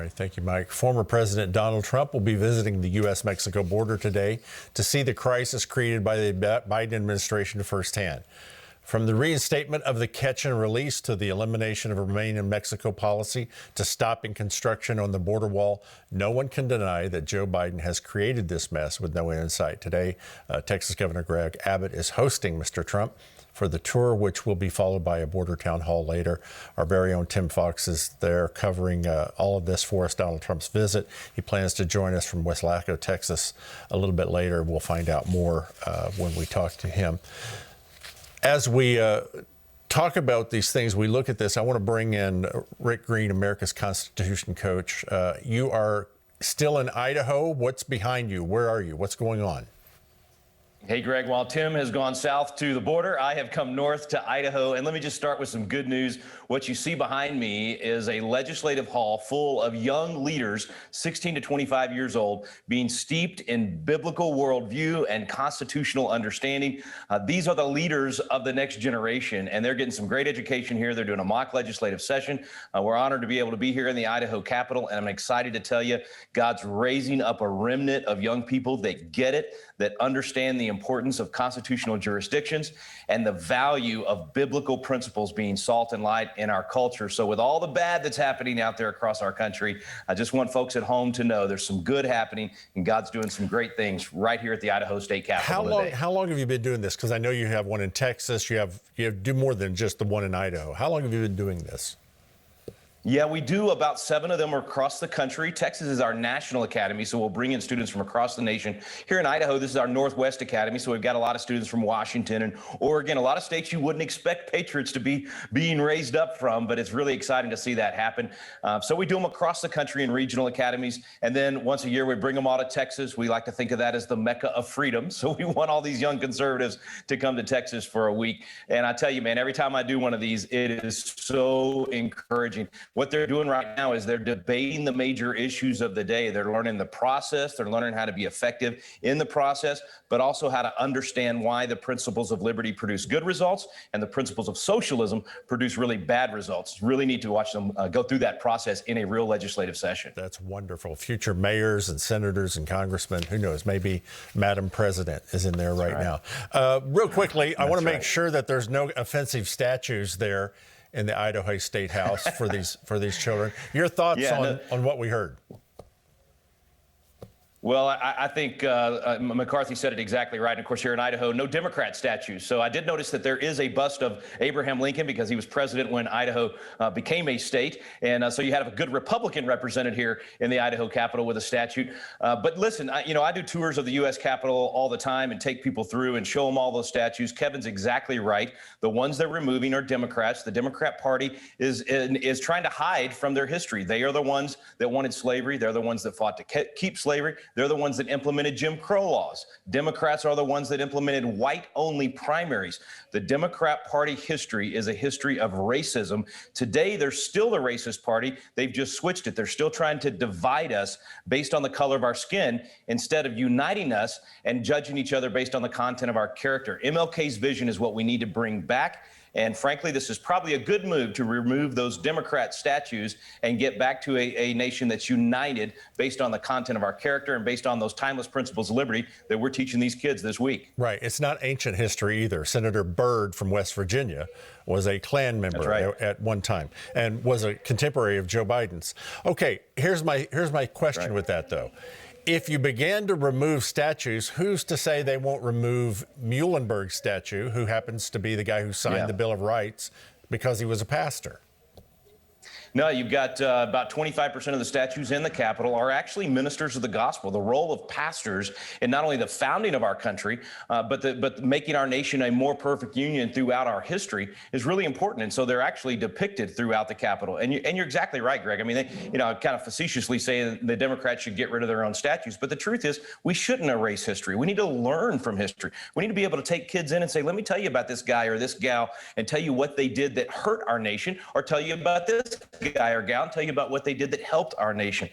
right, thank you, Mike. Former President Donald Trump will be visiting the U.S.-Mexico border today to see the crisis created by the Biden administration firsthand. From the reinstatement of the catch and release to the elimination of Remain in Mexico policy to stopping construction on the border wall, no one can deny that Joe Biden has created this mess with no end in sight. Today, Texas Governor Greg Abbott is hosting Mr. Trump for the tour, which will be followed by a border town hall later. Our very own Tim Fox is there covering all of this for us, Donald Trump's visit. He plans to join us from West Laco, Texas a little bit later. We'll find out more when we talk to him. As we talk about these things, we look at this, I want to bring in Rick Green, America's Constitution coach. You are still in Idaho. What's behind you? Where are you? What's going on? Hey, Greg, while Tim has gone south to the border, I have come north to Idaho. And let me just start with some good news. What you see behind me is a legislative hall full of young leaders, 16 to 25 years old, being steeped in biblical worldview and constitutional understanding. These are the leaders of the next generation, and they're getting some great education here. They're doing a mock legislative session. We're honored to be able to be here in the Idaho Capitol, and I'm excited to tell you God's raising up a remnant of young people that get it, that understand the importance of constitutional jurisdictions and the value of biblical principles being salt and light in our culture. So with all the bad that's happening out there across our country, I just want folks at home to know there's some good happening and God's doing some great things right here at the Idaho State Capitol today. How long have you been doing this? Because I know you have one in Texas. You do more than just the one in Idaho. How long have you been doing this? Yeah, we do about 7 of them across the country. Texas is our national academy, so we'll bring in students from across the nation. Here in Idaho, this is our Northwest Academy, so we've got a lot of students from Washington and Oregon, a lot of states you wouldn't expect patriots to be being raised up from, but it's really exciting to see that happen. So we do them across the country in regional academies, and then once a year we bring them all to Texas. We like to think of that as the Mecca of freedom, so we want all these young conservatives to come to Texas for a week. And I tell you, man, every time I do one of these, it is so encouraging. What they're doing right now is they're debating the major issues of the day. They're learning the process. They're learning how to be effective in the process, but also how to understand why the principles of liberty produce good results and the principles of socialism produce really bad results. Really need to watch them go through that process in a real legislative session. That's wonderful. Future mayors and senators and congressmen, who knows, maybe Madam President is in there right now. Real quickly, I want to make sure that there's no offensive statues there in the Idaho State House for these children. Your thoughts on what we heard? Well, I think McCarthy said it exactly right. And of course, here in Idaho, no Democrat statues. So I did notice that there is a bust of Abraham Lincoln because he was president when Idaho became a state. And so you have a good Republican represented here in the Idaho Capitol with a statue. But listen, I do tours of the U.S. Capitol all the time and take people through and show them all those statues. Kevin's exactly right. The ones they're removing are Democrats. The Democrat Party is trying to hide from their history. They are the ones that wanted slavery. They're the ones that fought to keep slavery. They're the ones that implemented Jim Crow laws. Democrats are the ones that implemented white-only primaries. The Democrat Party history is a history of racism. Today, they're still the racist party. They've just switched it. They're still trying to divide us based on the color of our skin instead of uniting us and judging each other based on the content of our character. MLK's vision is what we need to bring back. And frankly, this is probably a good move to remove those Democrat statues and get back to a nation that's united based on the content of our character and based on those timeless principles of liberty that we're teaching these kids this week. Right. It's not ancient history either. Senator Byrd from West Virginia was a Klan member at one time and was a contemporary of Joe Biden's. Okay, here's my question with that, though. If you began to remove statues, who's to say they won't remove Muhlenberg's statue, who happens to be the guy who signed the Bill of Rights because he was a pastor? No, you've got about 25% of the statues in the Capitol are actually ministers of the gospel. The role of pastors in not only the founding of our country, but making our nation a more perfect union throughout our history is really important. And so they're actually depicted throughout the Capitol. And you're exactly right, Greg. I mean, kind of facetiously saying the Democrats should get rid of their own statues. But the truth is, we shouldn't erase history. We need to learn from history. We need to be able to take kids in and say, let me tell you about this guy or this gal and tell you what they did that hurt our nation, or tell you about this guy or gal and tell you about what they did that helped our nation.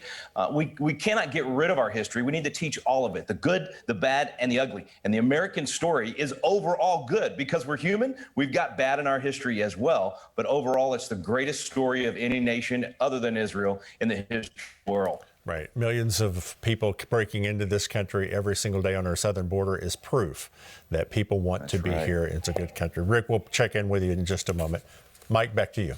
We cannot get rid of our history. We need to teach all of it, the good, the bad, and the ugly. And the American story is overall good because we're human. We've got bad in our history as well. But overall, it's the greatest story of any nation other than Israel in the history of the world. Right. Millions of people breaking into this country every single day on our southern border is proof that people want to be here. It's a good country. Rick, we'll check in with you in just a moment. Mike, back to you.